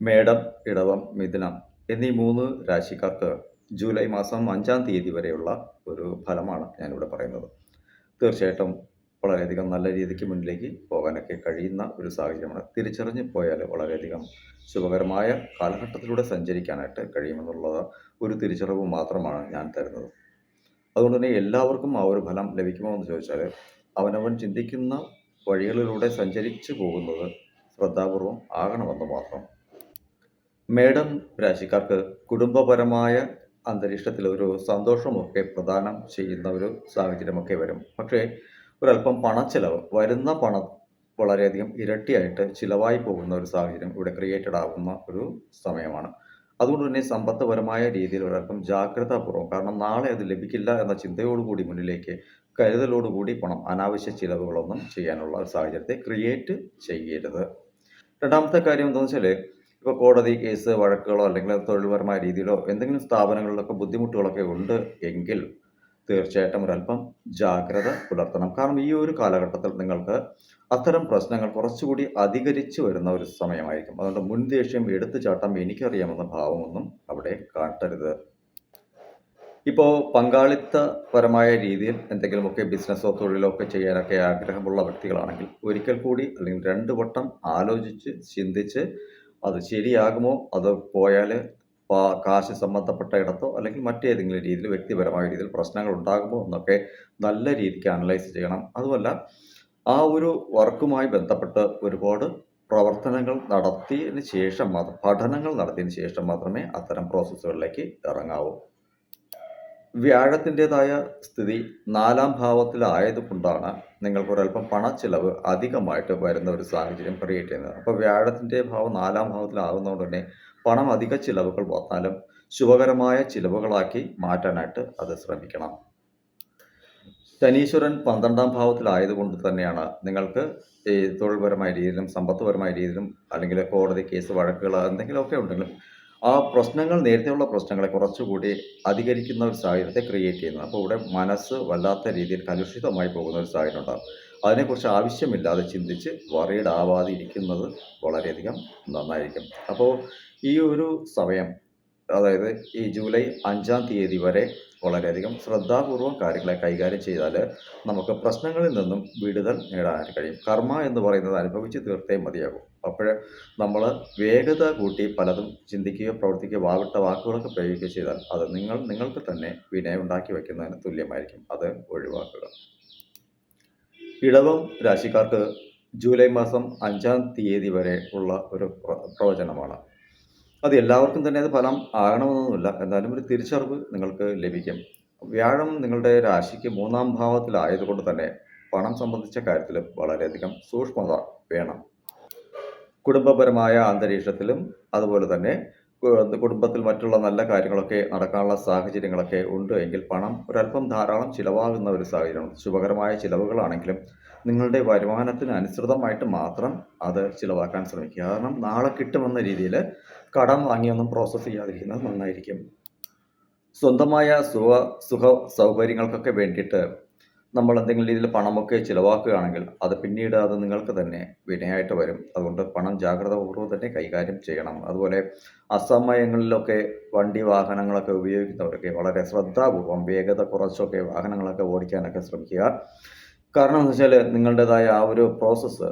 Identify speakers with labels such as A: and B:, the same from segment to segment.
A: മേടം, ഇടവം, മിഥുനം എന്നീ 3 രാശിക്കാർക്ക് ജൂലൈ മാസം 5-ാം തീയതി വരെയുള്ള ഒരു ഫലമാണ് ഞാനിവിടെ പറയുന്നത്. തീർച്ചയായിട്ടും വളരെയധികം നല്ല രീതിക്ക് മുന്നിലേക്ക് പോകാനൊക്കെ കഴിയുന്ന ഒരു സാഹചര്യമാണ്. തിരിച്ചറിഞ്ഞ് പോയാൽ വളരെയധികം ശുഭകരമായ കാലഘട്ടത്തിലൂടെ സഞ്ചരിക്കാനായിട്ട് കഴിയുമെന്നുള്ളത് ഒരു തിരിച്ചറിവ് മാത്രമാണ് ഞാൻ തരുന്നത്. അതുകൊണ്ട് തന്നെ എല്ലാവർക്കും ആ ഒരു ഫലം ലഭിക്കുമോ എന്ന് ചോദിച്ചാൽ, അവനവൻ ചിന്തിക്കുന്ന വഴികളിലൂടെ സഞ്ചരിച്ചു പോകുന്നത് ശ്രദ്ധാപൂർവം ആകണമെന്ന് മാത്രം. മേടം രാശിക്കാർക്ക് കുടുംബപരമായ അന്തരീക്ഷത്തിൽ ഒരു സന്തോഷമൊക്കെ പ്രദാനം ചെയ്യുന്ന ഒരു സാഹചര്യമൊക്കെ വരും. പക്ഷേ ഒരല്പം പണച്ചെലവ്, വരുന്ന പണം വളരെയധികം ഇരട്ടിയായിട്ട് ചിലവായി പോകുന്ന ഒരു സാഹചര്യം ഇവിടെ ക്രിയേറ്റഡ് ആകുന്ന ഒരു സമയമാണ്. അതുകൊണ്ട് തന്നെ സമ്പത്തുപരമായ രീതിയിൽ ഒരല്പം ജാഗ്രതാപൂർവ്വം, കാരണം നാളെ അത് ലഭിക്കില്ല എന്ന ചിന്തയോടുകൂടി മുന്നിലേക്ക് കരുതലോടുകൂടി പണം, അനാവശ്യ ചിലവുകളൊന്നും ചെയ്യാനുള്ള ഒരു സാഹചര്യത്തെ ക്രിയേറ്റ് ചെയ്യരുത്. രണ്ടാമത്തെ കാര്യം എന്താണെന്ന് വെച്ചാൽ, ഇപ്പോൾ കോടതി കേസ് വഴക്കുകളോ അല്ലെങ്കിൽ തൊഴിൽപരമായ രീതിയിലോ എന്തെങ്കിലും സ്ഥാപനങ്ങളിലൊക്കെ ബുദ്ധിമുട്ടുകളൊക്കെ ഉണ്ട് എങ്കിൽ തീർച്ചയായിട്ടും ഒരല്പം ജാഗ്രത പുലർത്തണം. കാരണം ഈ ഒരു കാലഘട്ടത്തിൽ നിങ്ങൾക്ക് അത്തരം പ്രശ്നങ്ങൾ കുറച്ചുകൂടി അധികരിച്ചു വരുന്ന ഒരു സമയമായിരിക്കും. അതുകൊണ്ട് മുൻദേഷ്യം, എടുത്തുചാട്ടം, എനിക്കറിയാമെന്ന ഭാവമൊന്നും അവിടെ കാട്ടരുത്. ഇപ്പോൾ പങ്കാളിത്തപരമായ രീതിയിൽ എന്തെങ്കിലുമൊക്കെ ബിസിനസ്സോ തൊഴിലോ ഒക്കെ ചെയ്യാനൊക്കെ ആഗ്രഹമുള്ള വ്യക്തികളാണെങ്കിൽ ഒരിക്കൽ കൂടി അല്ലെങ്കിൽ 2 വട്ടം ആലോചിച്ച് ചിന്തിച്ച് അത് ശരിയാകുമോ, അത് പോയാൽ കാശ് സംബന്ധപ്പെട്ട ഇടത്തോ അല്ലെങ്കിൽ മറ്റേതെങ്കിലും രീതിയിൽ വ്യക്തിപരമായ രീതിയിൽ പ്രശ്നങ്ങൾ ഉണ്ടാകുമോ എന്നൊക്കെ നല്ല രീതിക്ക് അനലൈസ് ചെയ്യണം. അതുമല്ല, ആ ഒരു വർക്കുമായി ബന്ധപ്പെട്ട് ഒരുപാട് പ്രവർത്തനങ്ങൾ നടത്തിയതിന് ശേഷം മാത്രം, പഠനങ്ങൾ നടത്തിയതിന് ശേഷം മാത്രമേ അത്തരം പ്രോസസ്സുകളിലേക്ക് ഇറങ്ങാവൂ. വ്യാഴത്തിൻ്റെതായ സ്ഥിതി 4-ാം ഭാവത്തിലായതുകൊണ്ടാണ് നിങ്ങൾക്കൊരല്പം പണച്ചിലവ് അധികമായിട്ട് വരുന്ന ഒരു സാഹചര്യം ക്രിയേറ്റ് ചെയ്യുന്നത്. അപ്പോൾ വ്യാഴത്തിൻ്റെ ഭാവം 4-ാം ഭാവത്തിലാകുന്നതുകൊണ്ട് തന്നെ പണം അധിക ചിലവുകൾ വന്നാലും ശുഭകരമായ ചിലവുകളാക്കി മാറ്റാനായിട്ട് അത് ശ്രമിക്കണം. ശനീശ്വരൻ 12-ാം ഭാവത്തിലായതുകൊണ്ട് തന്നെയാണ് നിങ്ങൾക്ക് ഈ തൊഴിൽപരമായ രീതിയിലും സമ്പത്തുപരമായ രീതിയിലും അല്ലെങ്കിൽ കോടതി കേസ് വഴക്കുകൾ എന്തെങ്കിലുമൊക്കെ ഉണ്ടെങ്കിലും ആ പ്രശ്നങ്ങൾ, നേരത്തെയുള്ള പ്രശ്നങ്ങളെ കുറച്ചുകൂടി അധികരിക്കുന്ന ഒരു സാഹചര്യത്തെ ക്രിയേറ്റ് ചെയ്യുന്നത്. അപ്പോൾ ഇവിടെ മനസ്സ് വല്ലാത്ത രീതിയിൽ കലുഷിതമായി പോകുന്ന ഒരു സാഹചര്യം ഉണ്ടാകും. അതിനെക്കുറിച്ച് ആവശ്യമില്ലാതെ ചിന്തിച്ച് വറീഡ് ആവാതെ ഇരിക്കുന്നത് വളരെയധികം നന്നായിരിക്കും. അപ്പോൾ ഈ ഒരു സമയം, അതായത് ഈ ജൂലൈ 5-ാം തീയതി വരെ വളരെയധികം ശ്രദ്ധാപൂർവം കാര്യങ്ങളെ കൈകാര്യം ചെയ്താൽ നമുക്ക് പ്രശ്നങ്ങളിൽ നിന്നും വിടുതൽ നേടാനായിട്ട് കഴിയും. കർമ്മ എന്ന് പറയുന്നത് അനുഭവിച്ച് തീർത്തേ മതിയാകും. അപ്പോൾ നമ്മൾ വേഗത കൂട്ടി പലതും ചിന്തിക്കുകയോ പ്രവർത്തിക്കുകയോ വാവിട്ട വാക്കുകളൊക്കെ പ്രയോഗിക്കുകയോ ചെയ്താൽ അത് നിങ്ങൾക്ക് തന്നെ വിനയം ഉണ്ടാക്കി വയ്ക്കുന്നതിന് തുല്യമായിരിക്കും. അത് ഒഴിവാക്കുക. ഇടവം രാശിക്കാർക്ക് ജൂലൈ മാസം 5-ാം തീയതി വരെ ഉള്ള ഒരു പ്രവചനമാണ്. അത് എല്ലാവർക്കും തന്നെ അത് ഫലം ആകണമെന്നൊന്നുമില്ല. എന്നാലും ഒരു തിരിച്ചറിവ് നിങ്ങൾക്ക് ലഭിക്കും. വ്യാഴം നിങ്ങളുടെ രാശിക്ക് 3-ാം ഭാവത്തിലായതുകൊണ്ട് തന്നെ പണം സംബന്ധിച്ച കാര്യത്തിൽ വളരെയധികം സൂക്ഷ്മത വേണം. കുടുംബപരമായ അന്തരീക്ഷത്തിലും അതുപോലെ തന്നെ കുടുംബത്തിൽ മറ്റുള്ള നല്ല കാര്യങ്ങളൊക്കെ നടക്കാനുള്ള സാഹചര്യങ്ങളൊക്കെ ഉണ്ട് എങ്കിൽ പണം ഒരല്പം ധാരാളം ചിലവാകുന്ന ഒരു സാഹചര്യമാണ്. ശുഭകരമായ ചിലവുകളാണെങ്കിലും നിങ്ങളുടെ വരുമാനത്തിന് അനുസൃതമായിട്ട് മാത്രം അത് ചിലവാക്കാൻ ശ്രമിക്കുക. കാരണം നാളെ കിട്ടുമെന്ന രീതിയിൽ കടം വാങ്ങിയൊന്നും പ്രോസസ്സ് ചെയ്യാതിരിക്കുന്നത് നന്നായിരിക്കും. സ്വന്തമായ സുഖ സൗകര്യങ്ങൾക്കൊക്കെ വേണ്ടിയിട്ട് നമ്മൾ എന്തെങ്കിലും രീതിയിൽ പണമൊക്കെ ചിലവാക്കുകയാണെങ്കിൽ അത് പിന്നീട് അത് നിങ്ങൾക്ക് തന്നെ വിനയായിട്ട് വരും. അതുകൊണ്ട് പണം ജാഗ്രതാപൂർവ്വം തന്നെ കൈകാര്യം ചെയ്യണം. അതുപോലെ അസമയങ്ങളിലൊക്കെ വണ്ടി വാഹനങ്ങളൊക്കെ ഉപയോഗിക്കുന്നവരൊക്കെ വളരെ ശ്രദ്ധാപൂർവം വേഗത കുറച്ചൊക്കെ വാഹനങ്ങളൊക്കെ ഓടിക്കാനൊക്കെ ശ്രമിക്കുക. കാരണം എന്ന് വെച്ചാൽ നിങ്ങളുടേതായ ആ ഒരു പ്രോസസ്സ്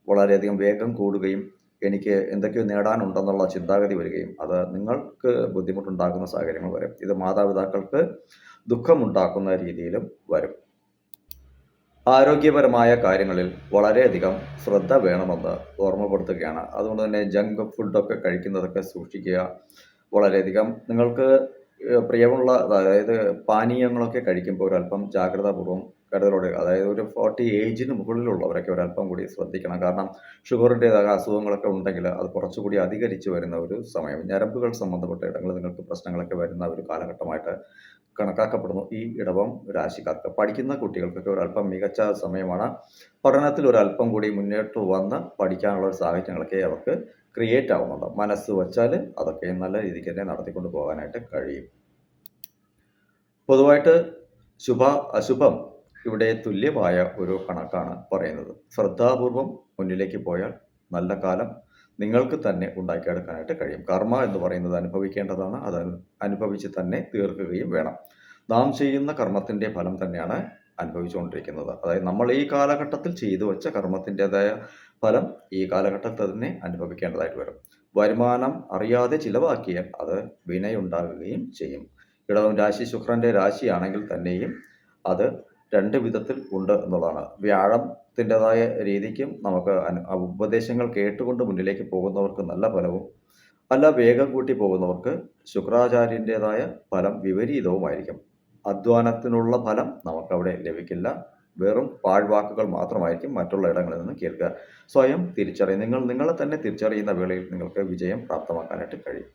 A: വളരെയധികം വേഗം കൂടുകയും എനിക്ക് എന്തൊക്കെയോ നേടാനുണ്ടെന്നുള്ള ചിന്താഗതി വരികയും അത് നിങ്ങൾക്ക് ബുദ്ധിമുട്ടുണ്ടാക്കുന്ന സാഹചര്യങ്ങൾ വരും. ഇത് മാതാപിതാക്കൾക്ക് ദുഃഖമുണ്ടാക്കുന്ന രീതിയിലും വരും. ആരോഗ്യപരമായ കാര്യങ്ങളിൽ വളരെയധികം ശ്രദ്ധ വേണമെന്ന് ഓർമ്മപ്പെടുത്തുകയാണ്. അതുകൊണ്ട് തന്നെ ജങ്ക് ഫുഡൊക്കെ കഴിക്കുന്നതൊക്കെ സൂക്ഷിക്കുക. വളരെയധികം നിങ്ങൾക്ക് പ്രിയമുള്ള, അതായത് പാനീയങ്ങളൊക്കെ കഴിക്കുമ്പോൾ ഒരല്പം ജാഗ്രതാപൂർവ്വം കരുതലോടെ, അതായത് ഒരു 40 ഏജിന് മുകളിലുള്ളവരൊക്കെ ഒരല്പം കൂടി ശ്രദ്ധിക്കണം. കാരണം ഷുഗറിൻ്റെതായ അസുഖങ്ങളൊക്കെ ഉണ്ടെങ്കിൽ അത് കുറച്ചുകൂടി അധികരിച്ച് വരുന്ന ഒരു സമയം, ഞരമ്പുകൾ സംബന്ധപ്പെട്ട ഇടങ്ങളിൽ നിങ്ങൾക്ക് പ്രശ്നങ്ങളൊക്കെ വരുന്ന ഒരു കാലഘട്ടമായിട്ട് കണക്കാക്കപ്പെടുന്നു ഈ ഇടവം രാശിക്കാർക്ക്. പഠിക്കുന്ന കുട്ടികൾക്കൊക്കെ ഒരല്പം മികച്ച സമയമാണ്. പഠനത്തിൽ ഒരല്പം കൂടി മുന്നോട്ട് വന്ന് പഠിക്കാനുള്ള ഒരു സാഹചര്യങ്ങളൊക്കെ അവർക്ക് ക്രിയേറ്റ് ആവുന്നുണ്ട്. മനസ്സ് വച്ചാൽ അതൊക്കെ നല്ല രീതിക്ക് തന്നെ നടത്തിക്കൊണ്ട് പോകാനായിട്ട് കഴിയും. പൊതുവായിട്ട് ശുഭ അശുഭം ഇവിടെ തുല്യമായ ഒരു കണക്കാണ് പറയുന്നത്. ശ്രദ്ധാപൂർവം മുന്നിലേക്ക് പോയാൽ നല്ല കാലം നിങ്ങൾക്ക് തന്നെ ഉണ്ടാക്കിയെടുക്കാനായിട്ട് കഴിയും. കർമ്മ എന്ന് പറയുന്നത് അനുഭവിക്കേണ്ടതാണ്. അത് അനുഭവിച്ച് തന്നെ തീർക്കുകയും വേണം. നാം ചെയ്യുന്ന കർമ്മത്തിൻ്റെ ഫലം തന്നെയാണ് അനുഭവിച്ചുകൊണ്ടിരിക്കുന്നത്. അതായത് നമ്മൾ ഈ കാലഘട്ടത്തിൽ ചെയ്തു വച്ച കർമ്മത്തിൻ്റെതായ ഫലം ഈ കാലഘട്ടത്തിൽ തന്നെ അനുഭവിക്കേണ്ടതായിട്ട് വരും. വരുമാനം അറിയാതെ ചിലവാക്കിയാൽ അത് വിനയുണ്ടാകുകയും ചെയ്യും. ഇടവം രാശി ശുക്രൻ്റെ രാശിയാണെങ്കിൽ തന്നെയും അത് 2 വിധത്തിൽ ഉണ്ട് എന്നുള്ളതാണ്. വ്യാഴത്തിൻ്റെതായ രീതിക്കും നമുക്ക് ഉപദേശങ്ങൾ കേട്ടുകൊണ്ട് മുന്നിലേക്ക് പോകുന്നവർക്ക് നല്ല ഫലവും, അല്ല വേഗം കൂട്ടി പോകുന്നവർക്ക് ശുക്രാചാര്യൻ്റെതായ ഫലം വിപരീതവുമായിരിക്കും. അധ്വാനത്തിനുള്ള ഫലം നമുക്കവിടെ ലഭിക്കില്ല. വെറും പാഴ്വാക്കുകൾ മാത്രമായിരിക്കും മറ്റുള്ള ഇടങ്ങളിൽ നിന്ന് കേൾക്കുക. സ്വയം തിരിച്ചറിയുക. നിങ്ങൾ നിങ്ങളെ തന്നെ തിരിച്ചറിയുന്ന വേളയിൽ നിങ്ങൾക്ക് വിജയം പ്രാപ്തമാക്കാനായിട്ട് കഴിയും.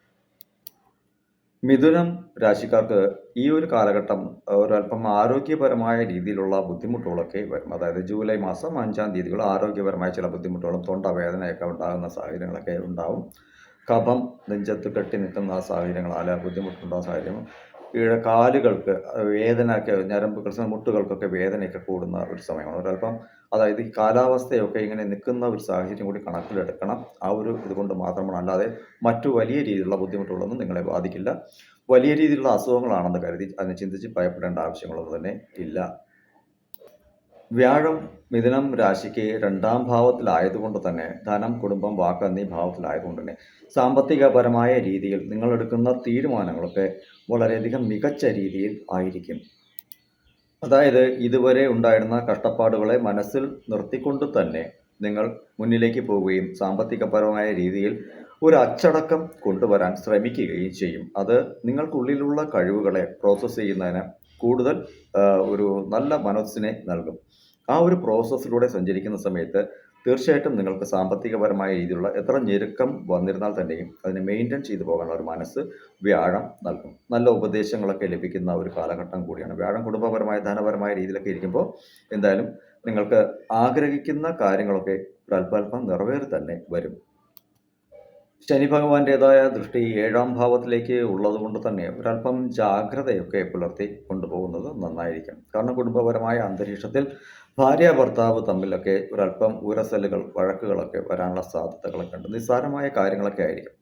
A: മിഥുനം രാശിക്കാർക്ക് ഈ ഒരു കാലഘട്ടം ഒരല്പം ആരോഗ്യപരമായ രീതിയിലുള്ള ബുദ്ധിമുട്ടുകളൊക്കെ വരും. അതായത് ജൂലൈ മാസം 5-ാം തീയതികൾ ആരോഗ്യപരമായ ചില ബുദ്ധിമുട്ടുകളും തൊണ്ടവേദനയൊക്കെ ഉണ്ടാകുന്ന സാഹചര്യങ്ങളൊക്കെ ഉണ്ടാവും. കഫം നെഞ്ചത്ത് കെട്ടി നിൽക്കുന്ന സാഹചര്യങ്ങൾ, ബുദ്ധിമുട്ടുണ്ടാകുന്ന സാഹചര്യം, കാലുകൾക്ക് വേദനയൊക്കെ, ഞരമ്പുകൾ, മുട്ടുകൾക്കൊക്കെ വേദനയൊക്കെ കൂടുന്ന ഒരു സമയമാണ്. ഒരല്പം അതായത് ഈ കാലാവസ്ഥയൊക്കെ ഇങ്ങനെ നിൽക്കുന്ന ഒരു സാഹചര്യം കൂടി കണക്കിലെടുക്കണം. ആ ഒരു ഇതുകൊണ്ട് മാത്രമാണ്, അല്ലാതെ മറ്റു വലിയ രീതിയിലുള്ള ബുദ്ധിമുട്ടുകളൊന്നും നിങ്ങളെ ബാധിക്കില്ല. വലിയ രീതിയിലുള്ള അസുഖങ്ങളാണെന്ന് കരുതി അതിനെ ചിന്തിച്ച് ഭയപ്പെടേണ്ട ആവശ്യങ്ങളൊന്നും തന്നെ ഇല്ല. വ്യാഴം മിഥുനം രാശിക്ക് 2-ാം ഭാവത്തിലായതുകൊണ്ട് തന്നെ ധനം, കുടുംബം, വാക്ക് എന്നീ ഭാവത്തിലായതുകൊണ്ട് തന്നെ സാമ്പത്തികപരമായ രീതിയിൽ നിങ്ങളെടുക്കുന്ന തീരുമാനങ്ങളൊക്കെ വളരെയധികം മികച്ച രീതിയിൽ ആയിരിക്കും. അതായത് ഇതുവരെ ഉണ്ടായിരുന്ന കഷ്ടപ്പാടുകളെ മനസ്സിൽ നിർത്തിക്കൊണ്ട് തന്നെ നിങ്ങൾ മുന്നിലേക്ക് പോവുകയും സാമ്പത്തികപരമായ രീതിയിൽ ഒരു അച്ചടക്കം കൊണ്ടുവരാൻ ശ്രമിക്കുകയും ചെയ്യും. അത് നിങ്ങൾക്കുള്ളിലുള്ള കഴിവുകളെ പ്രോസസ്സ് ചെയ്യുന്നതിന് കൂടുതൽ ഒരു നല്ല മനസ്സിനെ നൽകും. ആ ഒരു പ്രോസസ്സിലൂടെ സഞ്ചരിക്കുന്ന സമയത്ത് തീർച്ചയായിട്ടും നിങ്ങൾക്ക് സാമ്പത്തികപരമായ രീതിയിലുള്ള എത്ര ഞെരുക്കം വന്നിരുന്നാൽ തന്നെയും അതിനെ മെയിൻറ്റെയിൻ ചെയ്തു പോകാനുള്ള ഒരു മനസ്സ് വ്യാഴം നൽകും. നല്ല ഉപദേശങ്ങളൊക്കെ ലഭിക്കുന്ന ഒരു കാലഘട്ടം കൂടിയാണ്. വ്യാഴം കുടുംബപരമായ ധനപരമായ രീതിയിലൊക്കെ ഇരിക്കുമ്പോൾ എന്തായാലും നിങ്ങൾക്ക് ആഗ്രഹിക്കുന്ന കാര്യങ്ങളൊക്കെ ഒരല്പം നിറവേറി തന്നെ വരും. ശനി ഭഗവാന്റേതായ ദൃഷ്ടി 7-ാം ഭാവത്തിലേക്ക് ഉള്ളതുകൊണ്ട് തന്നെ ഒരല്പം ജാഗ്രതയൊക്കെ പുലർത്തി കൊണ്ടുപോകുന്നത് നന്നായിരിക്കും. കാരണം കുടുംബപരമായ അന്തരീക്ഷത്തിൽ ഭാര്യ ഭർത്താവ് തമ്മിലൊക്കെ ഒരല്പം ഉരസലുകൾ, വഴക്കുകളൊക്കെ വരാനുള്ള സാധ്യതകളൊക്കെ ഉണ്ട്. നിസ്സാരമായ കാര്യങ്ങളൊക്കെ ആയിരിക്കും.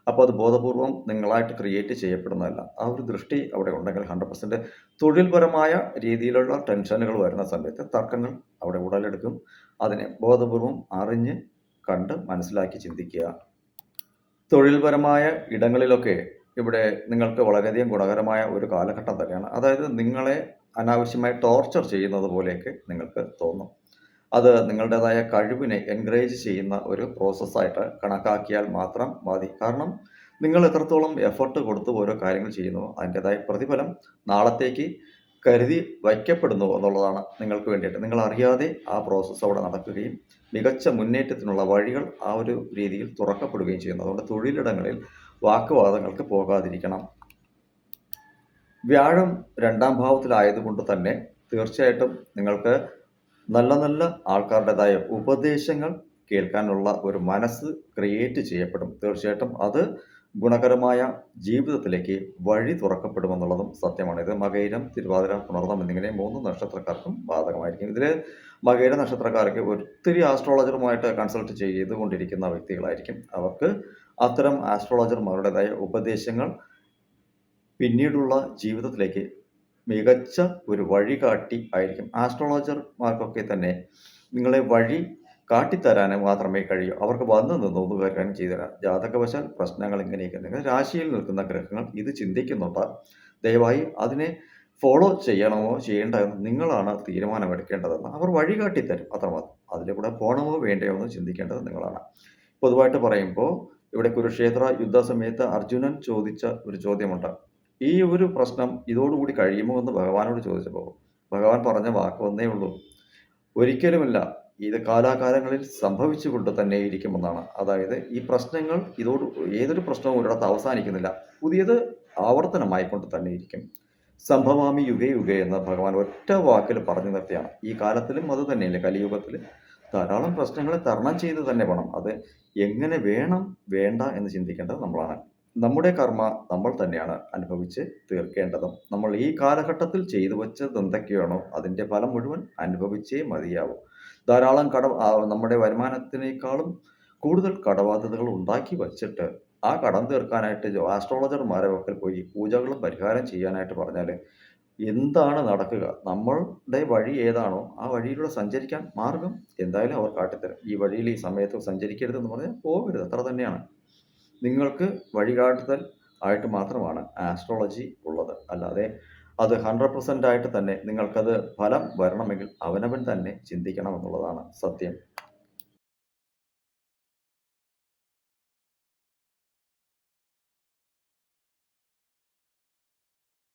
A: അപ്പോൾ അത് ബോധപൂർവം നിങ്ങളായിട്ട് ക്രിയേറ്റ് ചെയ്യപ്പെടുന്നതല്ല. ആ ഒരു ദൃഷ്ടി അവിടെ ഉണ്ടെങ്കിൽ 100% തൊഴിൽപരമായ രീതിയിലുള്ള ടെൻഷനുകൾ വരുന്ന സമയത്ത് തർക്കങ്ങൾ അവിടെ ഉടലെടുക്കും. അതിനെ ബോധപൂർവം അറിഞ്ഞ് കണ്ട് മനസ്സിലാക്കി ചിന്തിക്കുക. തൊഴിൽപരമായ ഇടങ്ങളിലൊക്കെ ഇവിടെ നിങ്ങൾക്ക് വളരെയധികം ഗുണകരമായ ഒരു കാലഘട്ടം തന്നെയാണ്. അതായത് നിങ്ങളെ അനാവശ്യമായി ടോർച്ചർ ചെയ്യുന്നത് പോലെയൊക്കെ നിങ്ങൾക്ക് തോന്നും. അത് നിങ്ങളുടേതായ കഴിവിനെ എൻകറേജ് ചെയ്യുന്ന ഒരു പ്രോസസ്സായിട്ട് കണക്കാക്കിയാൽ മാത്രം മതി. കാരണം നിങ്ങൾ എത്രത്തോളം എഫർട്ട് കൊടുത്ത് ഓരോ കാര്യങ്ങൾ ചെയ്യുന്നുവോ അതിൻ്റേതായ പ്രതിഫലം നാളത്തേക്ക് കരുതി വയ്ക്കപ്പെടുന്നു എന്നുള്ളതാണ് നിങ്ങൾക്ക് വേണ്ടിയിട്ട്. നിങ്ങൾ അറിയാതെ ആ പ്രോസസ്സ് അവിടെ നടക്കുകയും മികച്ച മുന്നേറ്റത്തിനുള്ള വഴികൾ ആ ഒരു രീതിയിൽ തുറക്കപ്പെടുകയും ചെയ്യുന്നു. അതുകൊണ്ട് തൊഴിലിടങ്ങളിൽ വാക്കുവാദങ്ങൾക്ക് പോകാതിരിക്കണം. വ്യാഴം 2-ാം ഭാവത്തിലായതുകൊണ്ട് തന്നെ തീർച്ചയായിട്ടും നിങ്ങൾക്ക് നല്ല നല്ല ആൾക്കാരുടേതായ ഉപദേശങ്ങൾ കേൾക്കാനുള്ള ഒരു മനസ്സ് ക്രിയേറ്റ് ചെയ്യപ്പെടും. തീർച്ചയായിട്ടും അത് ഗുണകരമായ ജീവിതത്തിലേക്ക് വഴി തുറക്കപ്പെടുമെന്നുള്ളതും സത്യമാണ്. ഇത് മകയിരം, തിരുവാതിര, പുണർന്നം എന്നിങ്ങനെ 3 നക്ഷത്രക്കാർക്കും ബാധകമായിരിക്കും. ഇതിൽ മകയിര നക്ഷത്രക്കാർക്ക് ഒത്തിരി ആസ്ട്രോളജറുമായിട്ട് കൺസൾട്ട് ചെയ്തുകൊണ്ടിരിക്കുന്ന വ്യക്തികളായിരിക്കും. അവർക്ക് അത്തരം ആസ്ട്രോളജർമാരുടേതായ ഉപദേശങ്ങൾ പിന്നീടുള്ള ജീവിതത്തിലേക്ക് മികച്ച ഒരു വഴികാട്ടി ആയിരിക്കും. ആസ്ട്രോളജർമാർക്കൊക്കെ തന്നെ നിങ്ങളെ വഴി കാട്ടിത്തരാൻ മാത്രമേ കഴിയൂ. അവർക്ക് വന്നു നിന്ന് ഒന്ന് കാര്യം ചെയ്തുതരാം. ജാതകവശാൽ പ്രശ്നങ്ങൾ ഇങ്ങനെയൊക്കെ നിങ്ങൾ രാശിയിൽ നിൽക്കുന്ന ഗ്രഹങ്ങൾ ഇത് ചിന്തിക്കുന്നുണ്ട്. ദയവായി അതിനെ ഫോളോ ചെയ്യണമോ ചെയ്യേണ്ടതെന്ന് നിങ്ങളാണ് തീരുമാനമെടുക്കേണ്ടതെന്ന് അവർ വഴി കാട്ടിത്തരും. അത്രമാത്രം. അതിലെ കൂടെ പോകണമോ വേണ്ടയോ എന്ന് ചിന്തിക്കേണ്ടത് നിങ്ങളാണ്. പൊതുവായിട്ട് പറയുമ്പോൾ ഇവിടെ കുരുക്ഷേത്ര യുദ്ധസമയത്ത് അർജുനൻ ചോദിച്ച ഒരു ചോദ്യമുണ്ട്. ഈ ഒരു പ്രശ്നം ഇതോടുകൂടി കഴിയുമോ എന്ന് ഭഗവാനോട് ചോദിച്ചപ്പോൾ ഭഗവാൻ പറഞ്ഞ വാക്ക് ഒന്നേ ഉള്ളൂ, ഒരിക്കലുമില്ല, ഇത് കാലാകാലങ്ങളിൽ സംഭവിച്ചുകൊണ്ട് തന്നെ ഇരിക്കുമെന്നാണ്. അതായത് ഈ പ്രശ്നങ്ങൾ ഏതൊരു പ്രശ്നവും ഒരിടത്ത് അവസാനിക്കുന്നില്ല, പുതിയത് ആവർത്തനമായിക്കൊണ്ട് തന്നെ ഇരിക്കും. സംഭവാമി യുഗേ യുഗേ എന്ന് ഭഗവാൻ ഒറ്റ വാക്കിൽ പറഞ്ഞു നിർത്തിയാണ്. ഈ കാലത്തിലും അത് തന്നെയല്ലേ, കലിയുഗത്തിൽ ധാരാളം പ്രശ്നങ്ങളെ തരണം ചെയ്ത് തന്നെ വേണം. അത് എങ്ങനെ വേണം വേണ്ട എന്ന് ചിന്തിക്കേണ്ടത് നമ്മളാണ്. നമ്മുടെ കർമ്മ നമ്മൾ തന്നെയാണ് അനുഭവിച്ച് തീർക്കേണ്ടതും. നമ്മൾ ഈ കാലഘട്ടത്തിൽ ചെയ്തു വച്ചത് എന്തൊക്കെയാണോ അതിൻ്റെ ഫലം മുഴുവൻ അനുഭവിച്ചേ മതിയാവും. ധാരാളം നമ്മുടെ വരുമാനത്തിനേക്കാളും കൂടുതൽ കടബാധ്യതകൾ ഉണ്ടാക്കി വച്ചിട്ട് ആ കടം തീർക്കാനായിട്ട് ആസ്ട്രോളജർമാരെ പക്കൽ പോയി പൂജകളും പരിഹാരം ചെയ്യാനായിട്ട് പറഞ്ഞാൽ എന്താണ് നടക്കുക? നമ്മളുടെ വഴി ഏതാണോ ആ വഴിയിലൂടെ സഞ്ചരിക്കാൻ മാർഗം എന്തായാലും അവർ കാട്ടിത്തരും. ഈ വഴിയിൽ ഈ സമയത്ത് സഞ്ചരിക്കരുതെന്ന് പറഞ്ഞാൽ പോകരുത്. അത്ര തന്നെയാണ്. നിങ്ങൾക്ക് വഴികാട്ടുതൽ ആയിട്ട് മാത്രമാണ് ആസ്ട്രോളജി ഉള്ളത്. അല്ലാതെ അത് 100% ആയിട്ട് തന്നെ നിങ്ങൾക്കത് ഫലം വരണമെങ്കിൽ അവനവൻ തന്നെ ചിന്തിക്കണം എന്നുള്ളതാണ് സത്യം.